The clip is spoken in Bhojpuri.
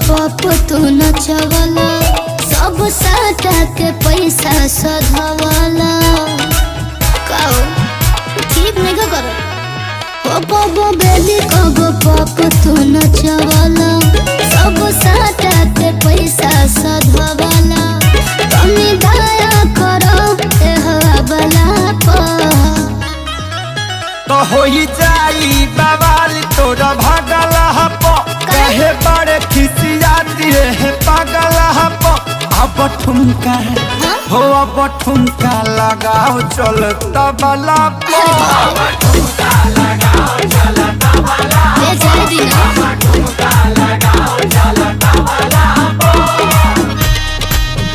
पप तू नचवला सब साटा के पैसा सधवला काओ ठीक नहीं का करो ओ कबो बेली कबो पप तू नचवला सब साटा के पैसा सधवला तनी दया करो ए हवाला तो होई जाई बवाल तोरा भागल हप कहे बड़े खिसियाती है पागल हप अब ठुमका हो अब ठुमका लगाओ चल तबला पे अब ठुमका लगाओ चल तबला ए जल्दी ना ठुमका लगाओ चल तबला